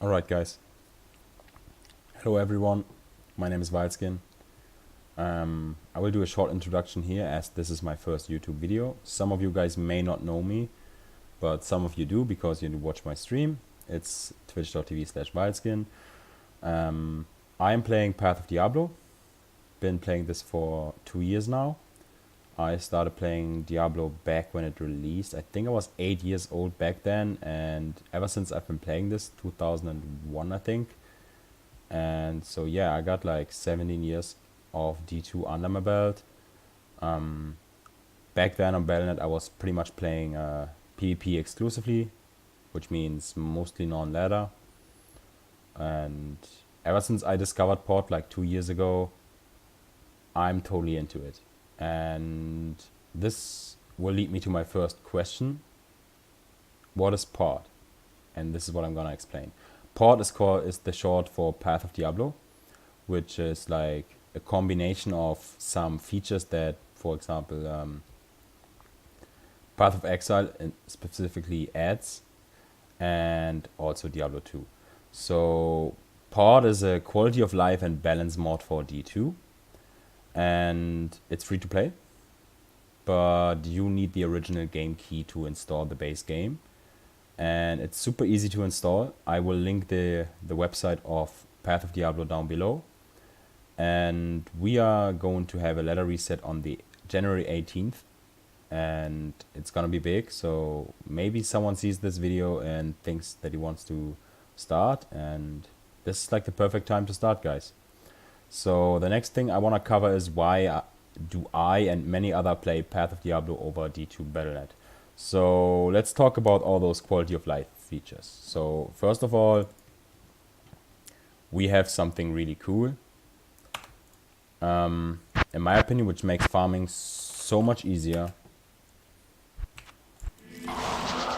Alright guys, hello everyone, my name is Vileskin. I will do a short introduction here as this is my first YouTube video. Some of you guys may not know me, but some of you do because you do watch my stream. It's twitch.tv/Vileskin. I am playing Path of Diablo, been playing this for 2 years now. I started playing Diablo back when it released. I think I was 8 years old back then, and ever since I've been playing this, 2001 I think. And so yeah, I got like 17 years of D2 under my belt. Back then on Battle.net I was pretty much playing PvP exclusively, which means mostly non-ladder. And ever since I discovered PoD like 2 years ago, I'm totally into it. And this will lead me to my first question. What is PoD? And this is what I'm gonna explain. PoD is the short for Path of Diablo, which is like a combination of some features that, for example, Path of Exile specifically adds, and also Diablo 2. So PoD is a quality of life and balance mod for D2. And it's free to play, but you need the original game key to install the base game, and it's super easy to install. I will link the website of Path of Diablo down below, and we are going to have a ladder reset on the January 18th, and it's gonna be big, so maybe someone sees this video and thinks that he wants to start, and this is like the perfect time to start, guys. So the next thing I want to cover is why do I and many other play Path of Diablo over D2 Battle.net. So let's talk about all those quality of life features. So first of all, we have something really cool, in my opinion, which makes farming so much easier.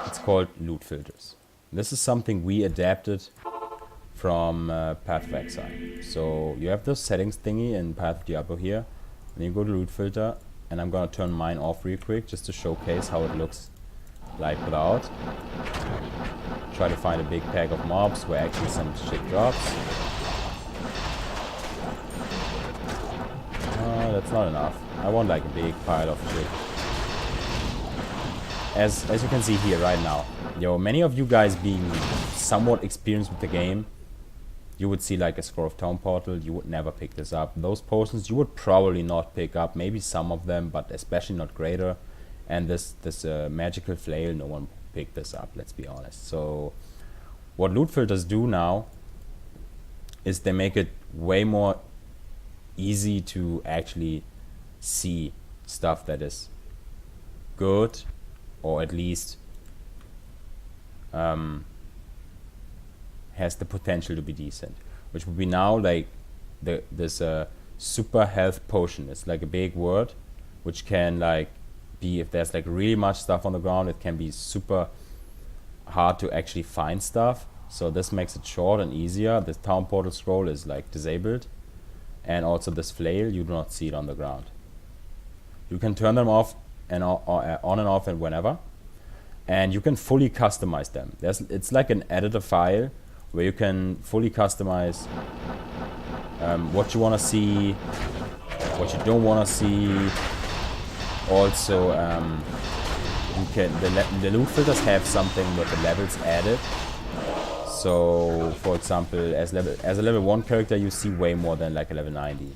It's called loot filters. This is something we adapted from Path of Exile. So you have the settings thingy in Path of Diablo here, and you go to loot filter, and I'm gonna turn mine off real quick just to showcase how it looks like without. Try to find a big pack of mobs where actually some shit drops. That's not enough. I want like a big pile of shit. As you can see here right now, many of you guys being somewhat experienced with the game, you would see like a Scroll of Town Portal, you would never pick this up. Those potions you would probably not pick up, maybe some of them, but especially not greater. And this magical flail, no one picked this up, let's be honest. So what loot filters do now is they make it way more easy to actually see stuff that is good, or at least has the potential to be decent, which would be now like this super health potion. It's like a big word, which can like be, if there's like really much stuff on the ground, it can be super hard to actually find stuff. So this makes it short and easier. This town portal scroll is like disabled, and also this flail, you do not see it on the ground. You can turn them off and on and off and whenever, and you can fully customize them. It's like an editor file where you can fully customize what you want to see, what you don't want to see. Also, you can the loot filters have something with the levels added. So, for example, as a level 1 character, you see way more than like a level 90.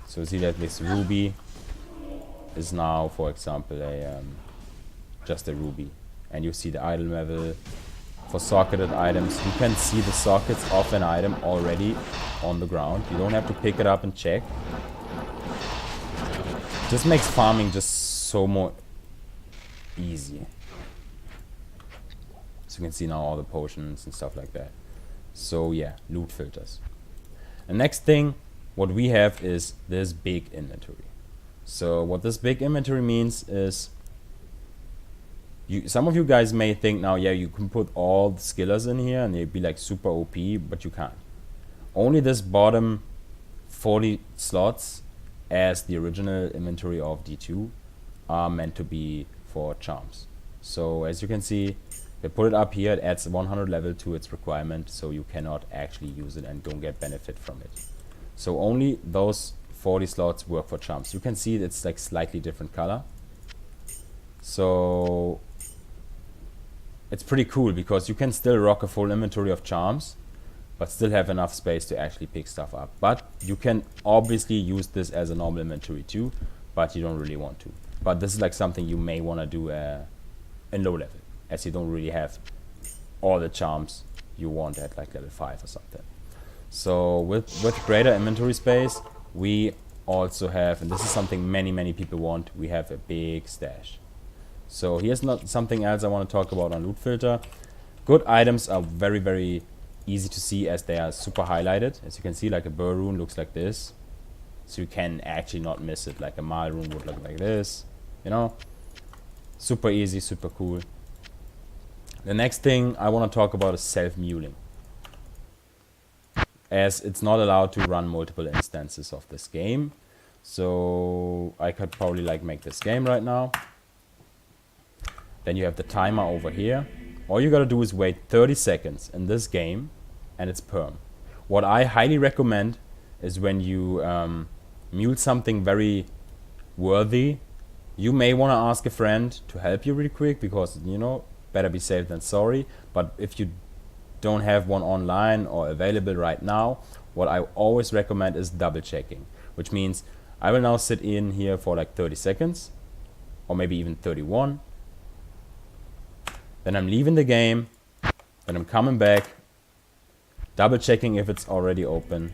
So you see that this ruby is now, for example, just a ruby, and you see the item level. For socketed items, you can see the sockets of an item already on the ground. You don't have to pick it up and check. This makes farming just so more easy. So you can see now all the potions and stuff like that. So yeah, loot filters. The next thing, what we have is this big inventory. So what this big inventory means is, some of you guys may think now, yeah, you can put all the skillers in here and they'd be like super OP, but you can't. Only this bottom 40 slots as the original inventory of D2 are meant to be for charms. So as you can see, They put it up here, it adds 100 level to its requirement, so you cannot actually use it and don't get benefit from it. So only those 40 slots work for charms. You can see it's like slightly different color. So it's pretty cool because you can still rock a full inventory of charms, but still have enough space to actually pick stuff up. But you can obviously use this as a normal inventory too, but you don't really want to. But this is like something you may want to do in low level, as you don't really have all the charms you want at like level 5 or something. So with greater inventory space, we also have, and this is something many people want, we have a big stash. So here's not something else I want to talk about on loot filter. Good items are very easy to see as they are super highlighted. As you can see, like a burr rune looks like this. So you can actually not miss it. Like a mile rune would look like this. You know? Super easy, super cool. The next thing I want to talk about is self-muling. As it's not allowed to run multiple instances of this game. So I could probably like make this game right now. Then you have the timer over here. All you gotta do is wait 30 seconds in this game and it's perm. What I highly recommend is when you mule something very worthy, you may want to ask a friend to help you really quick because, you know, better be safe than sorry. But if you don't have one online or available right now, what I always recommend is double checking, which means I will now sit in here for like 30 seconds or maybe even 31. Then I'm leaving the game, then I'm coming back, double checking if it's already open,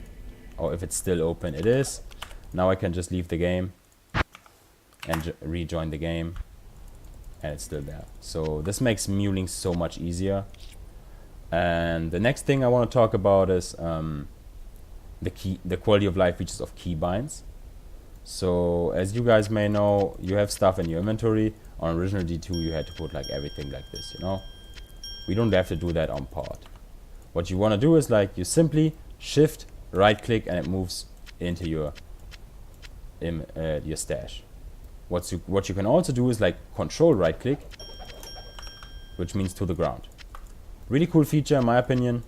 or if it's still open. It is. Now I can just leave the game and rejoin the game, and it's still there. So this makes muling so much easier. And the next thing I want to talk about is the quality of life features of keybinds. So as you guys may know, you have stuff in your inventory. On original D2 you had to put like everything like this, you know. We don't have to do that on PoD. What you want to do is like you simply shift right click and it moves into your stash. What you can also do is like control right click, which means to the ground. Really cool feature in my opinion.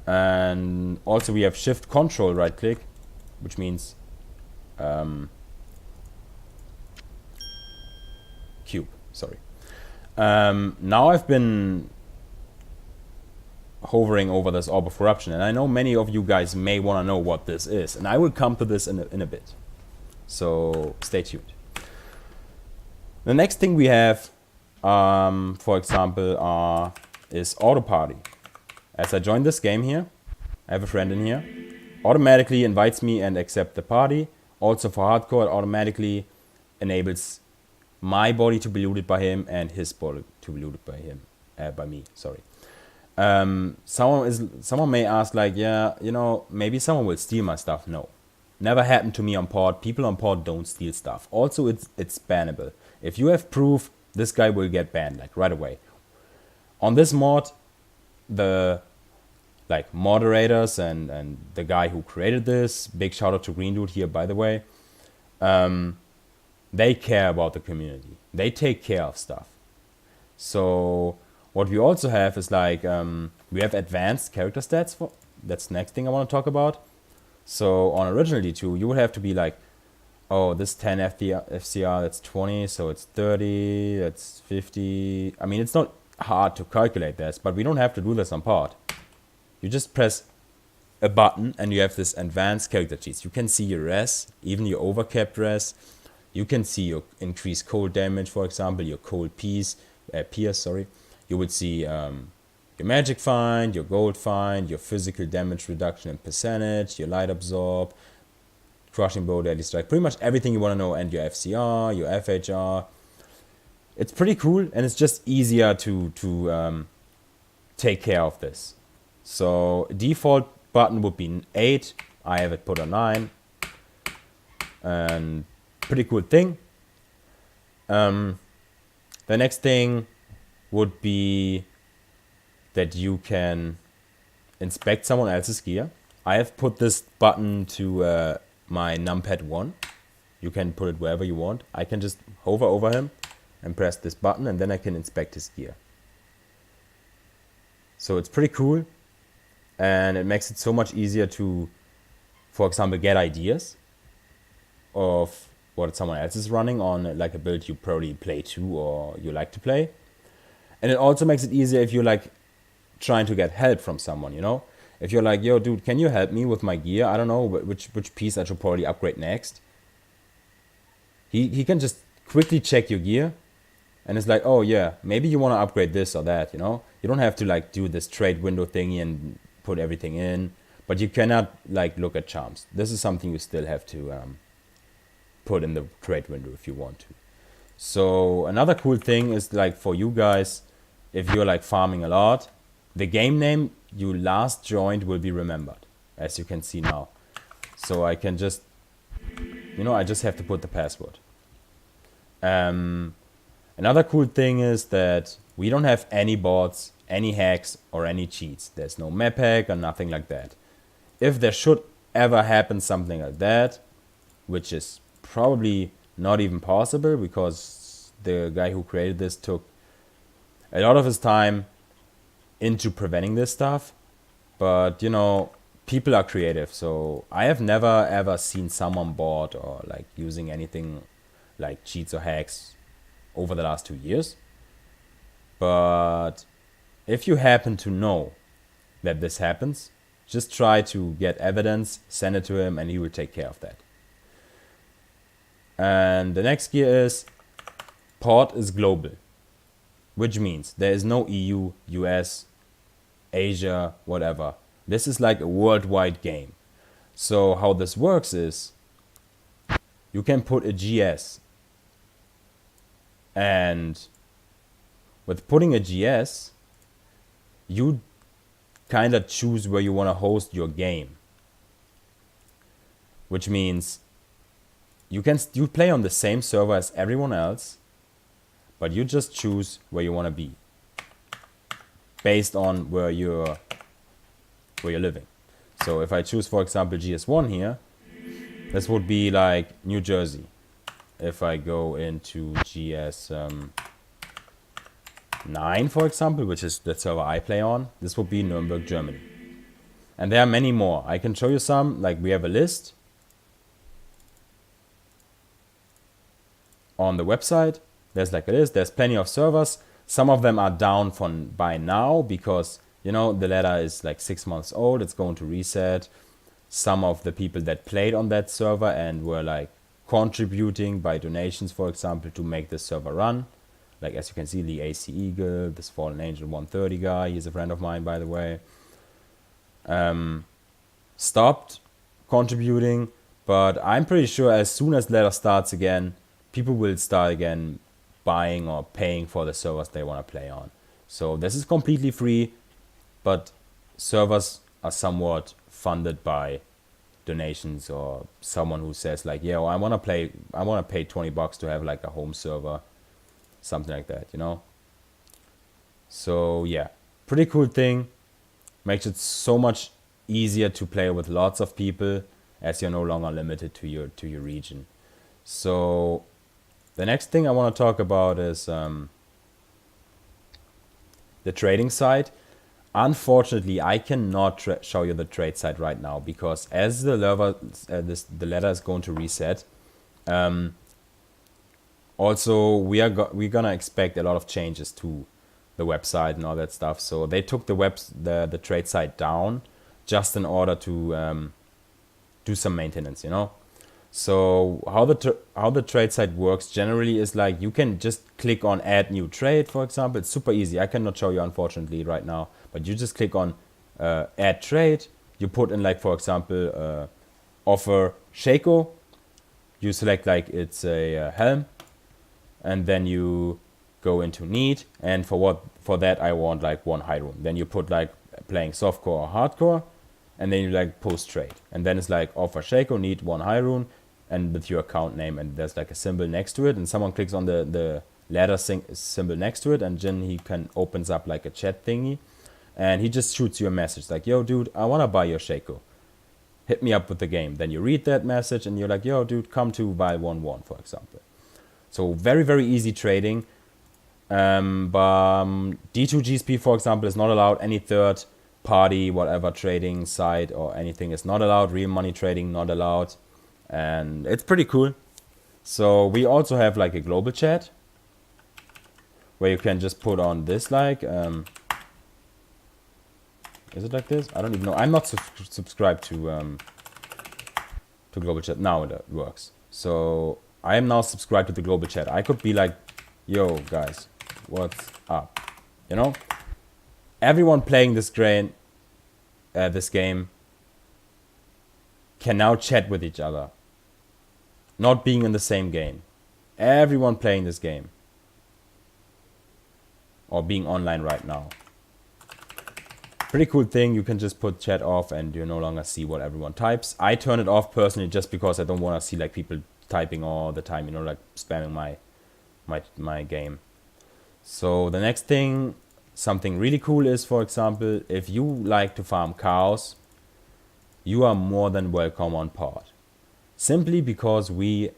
And also we have shift control right click, which means cube, sorry. Now I've been hovering over this orb of corruption, and I know many of you guys may want to know what this is, and I will come to this in a bit. So stay tuned. The next thing we have, for example, is auto party. As I join this game here, I have a friend in here, automatically invites me and accept the party. Also for hardcore, it automatically enables my body to be looted by him and his body to be looted by me. Sorry. Someone may ask like, yeah, you know, maybe someone will steal my stuff. No, never happened to me on PoD. People on PoD don't steal stuff. Also, it's bannable. If you have proof, this guy will get banned like right away. On this mod, the like moderators and the guy who created this, big shout out to Green Dude here by the way, they care about the community. They take care of stuff. So what we also have is like we have advanced character stats. That's the next thing I want to talk about. So on original D2 you would have to be like, oh, this 10 FCR, that's 20, so it's 30, that's 50. I mean, it's not hard to calculate this, but we don't have to do this on PoD. You just press a button and you have this advanced character cheats. You can see your res, even your overcapped res. You can see your increased cold damage, for example, your cold pierce. You would see your magic find, your gold find, your physical damage reduction in percentage, your light absorb, crushing blow, deadly strike, pretty much everything you want to know, and your FCR, your FHR. It's pretty cool, and it's just easier to take care of this. So default button would be 8. I have it put on 9. And pretty cool thing. The next thing would be that you can inspect someone else's gear. I have put this button to my numpad 1. You can put it wherever you want. I can just hover over him and press this button, and then I can inspect his gear. So it's pretty cool, and it makes it so much easier to, for example, get ideas of what someone else is running on like a build you probably play too or you like to play. And it also makes it easier if you're like trying to get help from someone, you know? If you're like, yo, dude, can you help me with my gear? I don't know which piece I should probably upgrade next. He can just quickly check your gear, and it's like, oh yeah, maybe you want to upgrade this or that, you know? You don't have to like do this trade window thingy and put everything in, but you cannot like look at charms. This is something you still have to put in the trade window if you want to. So another cool thing is like for you guys, if you're like farming a lot, the game name you last joined will be remembered, as you can see now. So I can just, I just have to put the password. Another cool thing is that we don't have any bots, any hacks, or any cheats. There's no map hack or nothing like that. If there should ever happen something like that, which is probably not even possible because the guy who created this took a lot of his time into preventing this stuff. But, people are creative. So I have never ever seen someone bot or like using anything like cheats or hacks over the last 2 years. But if you happen to know that this happens, just try to get evidence, send it to him, and he will take care of that. And the next gear is PoD is global, which means there is no EU, US, Asia, whatever. This is like a worldwide game. So how this works is you can put a GS, and with putting a GS, you kind of choose where you want to host your game, which means you play on the same server as everyone else, but you just choose where you want to be based on where you're living. So if I choose, for example, GS1 here, this would be like New Jersey. If I go into GS9, for example, which is the server I play on, this would be Nuremberg, Germany. And there are many more. I can show you some. Like we have a list on the website. There's like a list. There's plenty of servers. Some of them are down by now because, the ladder is like 6 months old. It's going to reset. Some of the people that played on that server and were like contributing by donations, for example, to make this server run. Like as you can see, the AC Eagle, this Fallen Angel 130 guy, he's a friend of mine, by the way, stopped contributing. But I'm pretty sure as soon as ladder starts again, people will start again buying or paying for the servers they want to play on. So this is completely free, but servers are somewhat funded by donations or someone who says like, yeah, well, I want to pay $20 to have like a home server, something like that, So yeah, pretty cool thing. Makes it so much easier to play with lots of people as you're no longer limited to your region. So the next thing I want to talk about is the trading side. Unfortunately, I cannot show you the trade side right now because as the ladder is going to reset, also we're gonna expect a lot of changes to the website and all that stuff. So they took the trade side down just in order to do some maintenance, So how the trade site works generally is like you can just click on add new trade, for example. It's super easy. I cannot show you unfortunately right now, but you just click on add trade. You put in like, for example, offer Shaco. You select like it's a helm, and then you go into need. And for that I want like 1 high rune. Then you put like playing softcore or hardcore, and then you like post trade, and then it's like offer Shaco, need 1 high rune, and with your account name, and there's like a symbol next to it, and someone clicks on the ladder symbol next to it, and then he opens up like a chat thingy, and he just shoots you a message like, yo dude, I want to buy your Shaco, hit me up with the game. Then you read that message and you're like, yo dude, come to Vile 1-1, for example. So very, very easy trading. D2 GSP, for example, is not allowed. Any third party, whatever trading site or anything is not allowed. Real money trading not allowed. And it's pretty cool. So we also have like a global chat where you can just put on this like, is it like this? I don't even know. I'm not subscribed to global chat. Now it works. So I am now subscribed to the global chat. I could be like, yo guys, what's up? You know, everyone playing this game can now chat with each other, not being in the same game. Everyone playing this game or being online right now. Pretty cool thing. You can just put chat off and you no longer see what everyone types. I turn it off personally just because I don't want to see like people typing all the time, you know, like spamming my game. So the next thing, something really cool is, for example, if you like to farm cows, you are more than welcome on PoD. Simply because we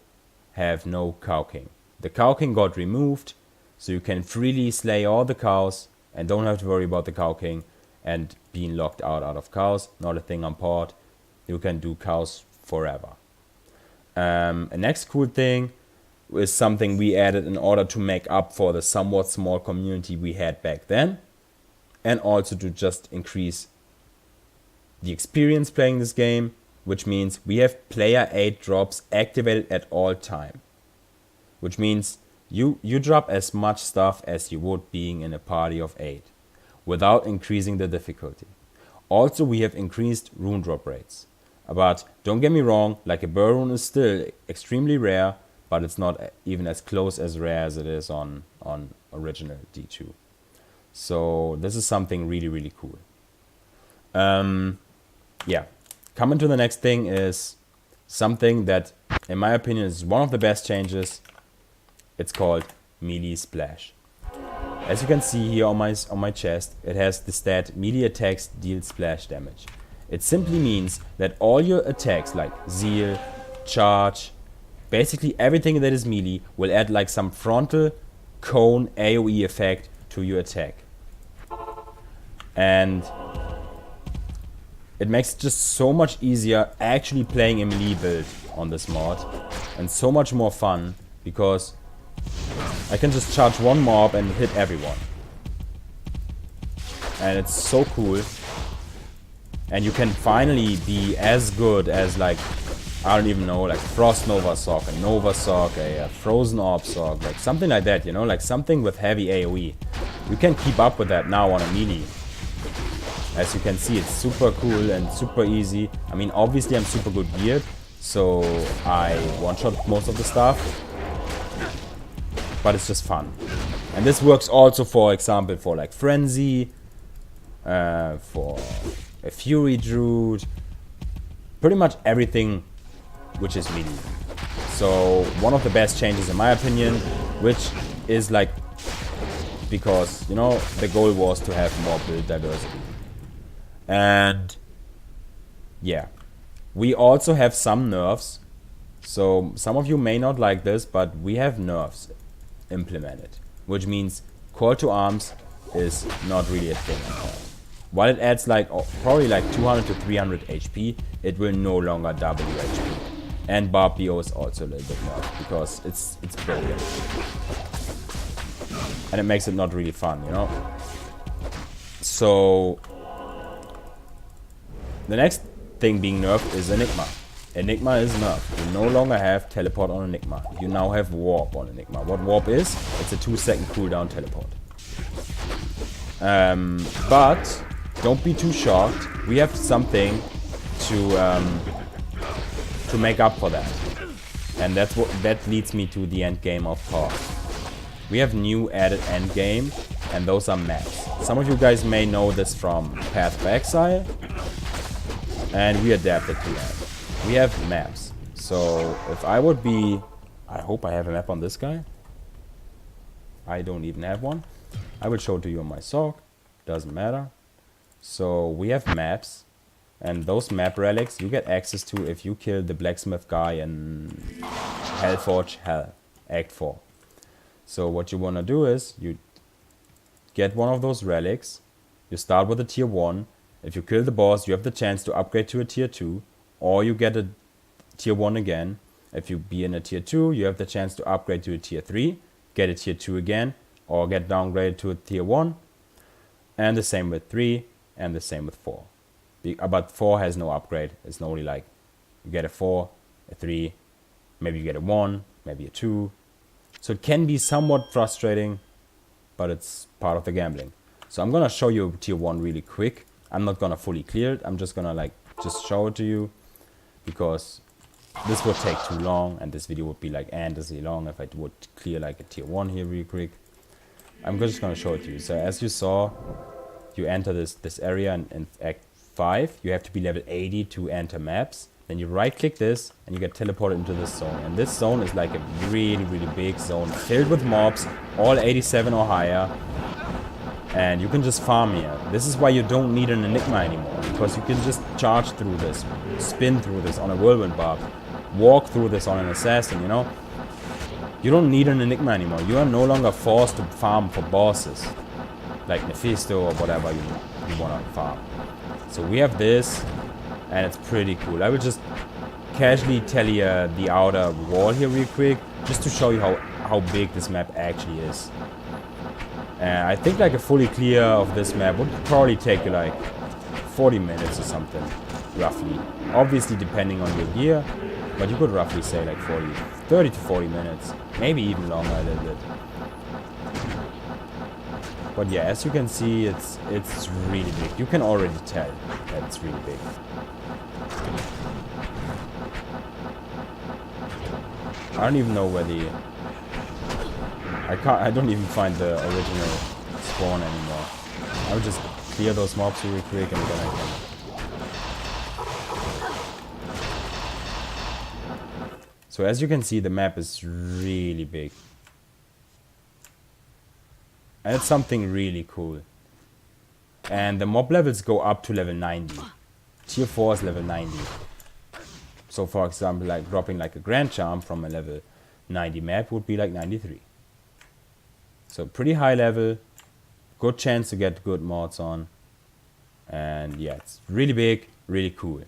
have no cow king. The cow king got removed, so you can freely slay all the cows and don't have to worry about the cow king and being locked out of cows. Not a thing on PoD. You can do cows forever. A next cool thing is something we added in order to make up for the somewhat small community we had back then, and also to just increase the experience playing this game, which means we have player 8 drops activated at all time, which means you drop as much stuff as you would being in a party of 8 without increasing the difficulty. Also, we have increased rune drop rates. But don't get me wrong, like a burr rune is still extremely rare, but it's not even as close as rare as it is on original D2. So this is something really, really cool. Yeah, coming to the next thing is something that, in my opinion, is one of the best changes. It's called melee splash. As you can see here on my chest, it has the stat melee attacks deal splash damage. It simply means that all your attacks like zeal, charge, basically everything that is melee will add like some frontal cone AoE effect to your attack. And it makes it just so much easier actually playing a melee build on this mod, and so much more fun because I can just charge one mob and hit everyone. And it's so cool. And you can finally be as good as like, I don't even know, like Frost Nova Sock, a Nova Sock, a Frozen Orb Sock, like something like that, you know, like something with heavy AoE. You can keep up with that now on a melee. As you can see, it's super cool and super easy. I mean, obviously I'm super good geared, so I one-shot most of the stuff. But it's just fun. And this works also, for example, for like Frenzy, for a Fury Druid, pretty much everything which is melee. So one of the best changes in my opinion, which is like, because, you know, the goal was to have more build diversity. And yeah, we also have some nerfs. So some of you may not like this, but we have nerfs implemented, which means call to arms is not really a thing anymore. While it adds like probably like 200 to 300 HP, it will no longer double your HP. And Barb BO is also a little bit nerfed because it's broken. And it makes it not really fun, you know? So the next thing being nerfed is Enigma. Enigma is nerfed. You no longer have teleport on Enigma. You now have warp on Enigma. What warp is? It's a 2-second cooldown teleport. But don't be too shocked. We have something to make up for that. And that leads me to the end game of PoD. We have new added end game, and those are maps. Some of you guys may know this from Path of Exile, and we adapted to that. We have maps. So if I would be, I hope I have a map on this guy. I don't even have one. I will show it to you on my sock. Doesn't matter. So we have maps, and those map relics you get access to if you kill the blacksmith guy in Hellforge Hell, Act 4. So what you want to do is you get one of those relics. You start with a tier 1. If you kill the boss, you have the chance to upgrade to a tier 2, or you get a tier 1 again. If you be in a tier 2, you have the chance to upgrade to a tier 3, get a tier 2 again, or get downgraded to a tier 1. And the same with 3, and the same with 4. But 4 has no upgrade. It's only like, you get a 4, a 3, maybe you get a 1, maybe a 2. So it can be somewhat frustrating, but it's part of the gambling. So I'm gonna show you tier 1 really quick. I'm not gonna fully clear it. I'm just gonna just show it to you, because this would take too long, and this video would be like endlessly long if I would clear like a tier 1 here really quick. I'm just gonna show it to you. So as you saw, you enter this area in Act 5. You have to be level 80 to enter maps. Then you right click this and you get teleported into this zone. And this zone is like a really, really big zone filled with mobs, all 87 or higher. And you can just farm here. This is why you don't need an Enigma anymore, because you can just charge through this, spin through this on a whirlwind barb, walk through this on an assassin, you know? You don't need an Enigma anymore. You are no longer forced to farm for bosses, like Mephisto or whatever you want to farm. So we have this, and it's pretty cool. I will just casually tally the outer wall here real quick, just to show you how big this map actually is. I think like a fully clear of this map would probably take you like 40 minutes or something, roughly. Obviously depending on your gear, but you could roughly say like 30 to 40 minutes, maybe even longer a little bit. But yeah, as you can see, it's really big. You can already tell that it's really big. I don't even know where I don't even find the original spawn anymore. I would just clear those mobs really quick and then I can. So as you can see, the map is really big. And it's something really cool. And the mob levels go up to level 90. Tier 4 is level 90. So for example, like dropping like a Grand Charm from a level 90 map would be like 93. So pretty high level, good chance to get good mods on. And yeah, it's really big, really cool.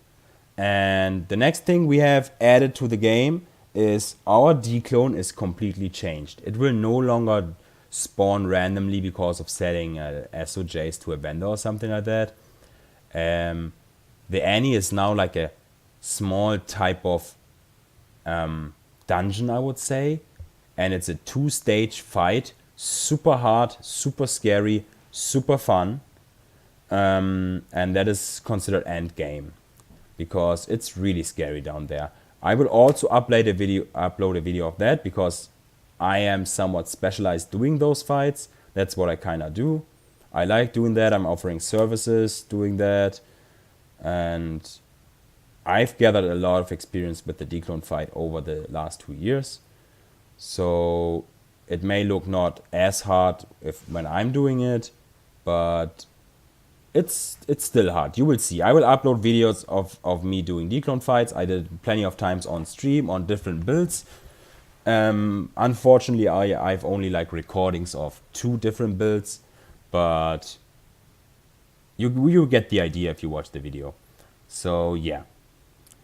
And the next thing we have added to the game is our declone is completely changed. It will no longer spawn randomly because of setting SOJs to a vendor or something like that. The Annie is now like a small type of dungeon, I would say. And it's a 2-stage fight. Super hard, super scary, super fun. And that is considered end game, because it's really scary down there. I will also upload a video of that, because I am somewhat specialized doing those fights. That's what I kind of do. I like doing that. I'm offering services doing that. And I've gathered a lot of experience with the declone fight over the last 2 years. So it may look not as hard when I'm doing it, but it's still hard. You will see. I will upload videos of me doing declone fights. I did plenty of times on stream on different builds. Unfortunately, I've only like recordings of 2 different builds, but you get the idea if you watch the video. So yeah,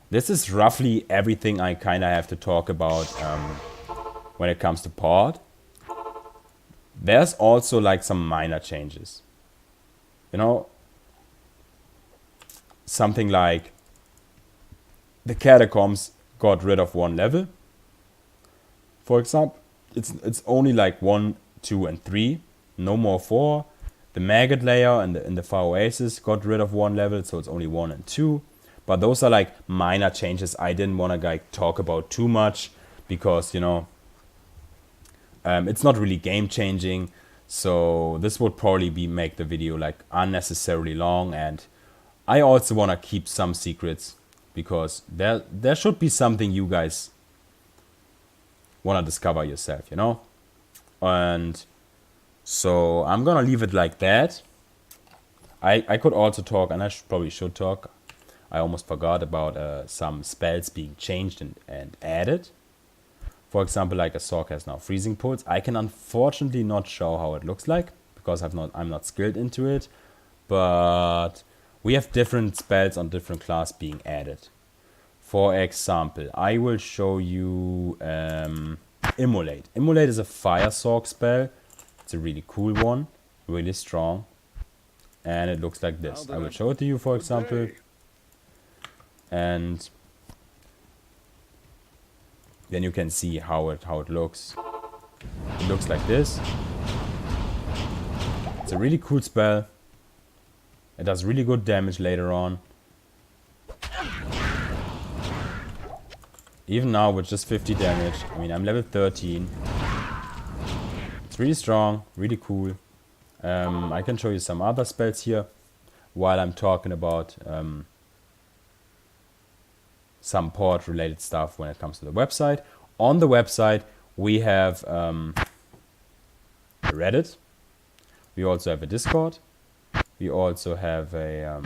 this is roughly everything I kind of have to talk about when it comes to PoD. There's also like some minor changes. You know, something like the catacombs got rid of 1 level. For example, it's only like 1, 2, and 3, no more 4. The maggot layer and the Far Oasis got rid of 1 level, so it's only 1 and 2. But those are like minor changes. I didn't want to like talk about too much, because you know, it's not really game changing. So this would probably make the video like unnecessarily long, and I also want to keep some secrets, because there should be something you guys want to discover yourself, you know. And so I'm gonna leave it like that. I could also talk, and I probably should talk, I almost forgot about some spells being changed and added. For example, like a Sork has now freezing pulse. I can unfortunately not show how it looks like, course, I'm not skilled into it, but we have different spells on different class being added. For example, I will show you Immolate. Immolate is a fire sorc spell. It's a really cool one, really strong, and it looks like this. I will show it to you, for example, and then you can see how it looks. It looks like this. It's a really cool spell. It does really good damage later on. Even now with just 50 damage. I mean, I'm level 13. It's really strong, really cool. I can show you some other spells here while I'm talking about some PoD related stuff when it comes to the website. On the website, we have Reddit. We also have a Discord. We also have a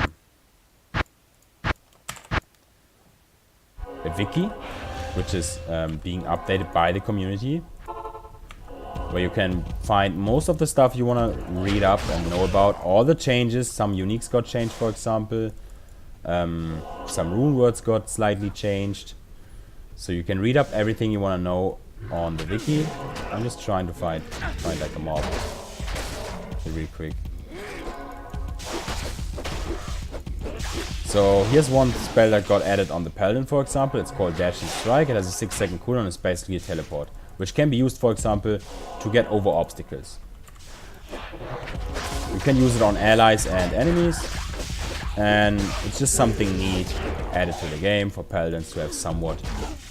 wiki, which is being updated by the community, where you can find most of the stuff you want to read up and know about. All the changes, some uniques got changed, for example. Some rune words got slightly changed. So you can read up everything you want to know on the wiki. I'm just trying to find like a mob really quick. So here's one spell that got added on the Paladin, for example. It's called Dash and Strike. It has a 6-second cooldown. It's basically a teleport, which can be used, for example, to get over obstacles. You can use it on allies and enemies, and it's just something neat added to the game for Paladins to have somewhat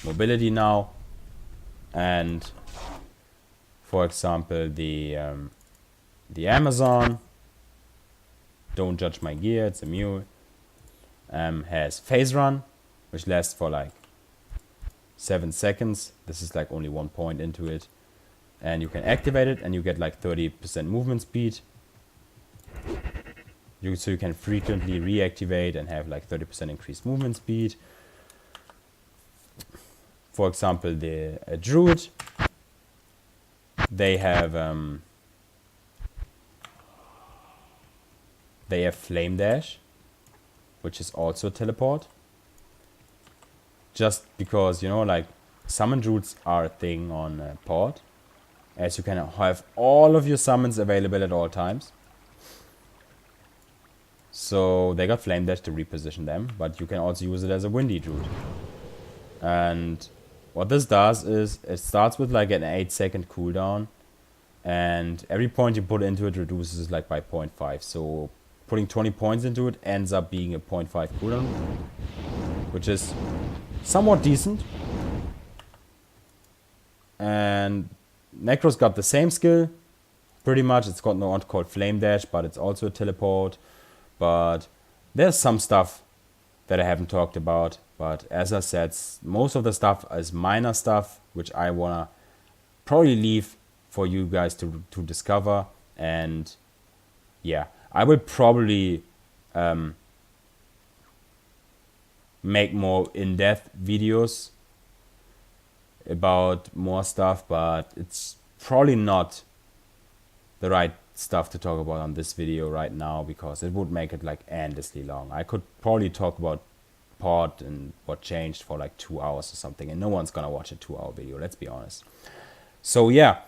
mobility now. And for example, the Amazon, don't judge my gear, it's a mule. Has phase run, which lasts for like 7 seconds. This is like only 1 point into it, and you can activate it and you get like 30% movement speed. So you can frequently reactivate and have like 30% increased movement speed. For example, the druid, they have flame dash, which is also a teleport. Just because, you know, like, summon druids are a thing on PoD, as you can have all of your summons available at all times. So they got flame dash to reposition them, but you can also use it as a windy druid. And what this does is it starts with like an 8-second cooldown, and every point you put into it reduces like by 0.5. So putting 20 points into it ends up being a 0.5 cooldown, which is somewhat decent. And Necro's got the same skill, pretty much. It's got one called Flame Dash, but it's also a teleport. But there's some stuff that I haven't talked about. But as I said, most of the stuff is minor stuff, which I wanna probably leave for you guys to discover. And yeah, I will probably make more in-depth videos about more stuff, but it's probably not the right stuff to talk about on this video right now, because it would make it like endlessly long. I could probably talk about PoD and what changed for like 2 hours or something, and no one's gonna watch a 2-hour video, let's be honest. So yeah,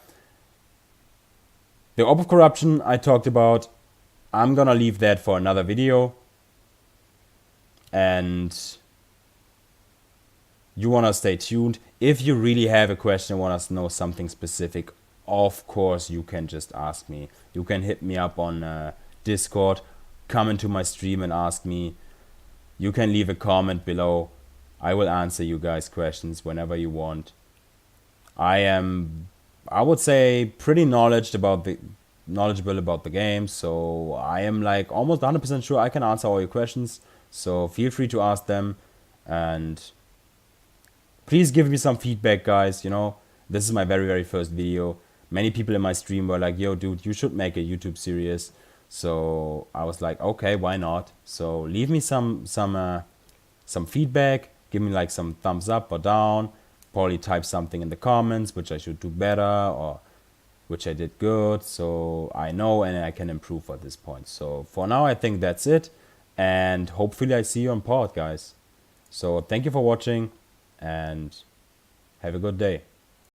the Orb of Corruption I talked about, I'm gonna leave that for another video. And you wanna stay tuned. If you really have a question, want us to know something specific, of course you can just ask me. You can hit me up on Discord, come into my stream and ask me. You can leave a comment below. I will answer you guys' questions whenever you want. I am, I would say, pretty knowledgeable about the game, so I am like almost 100% sure I can answer all your questions. So feel free to ask them, and please give me some feedback, guys. You know, this is my very first video. Many people in my stream were like, yo dude, you should make a YouTube series. So I was like, okay, why not? So leave me some feedback. Give me like some thumbs up or down. Probably type something in the comments which I should do better, or which I did good. So I know and I can improve at this point. So for now, I think that's it. And hopefully, I see you on pod, guys. So thank you for watching and have a good day.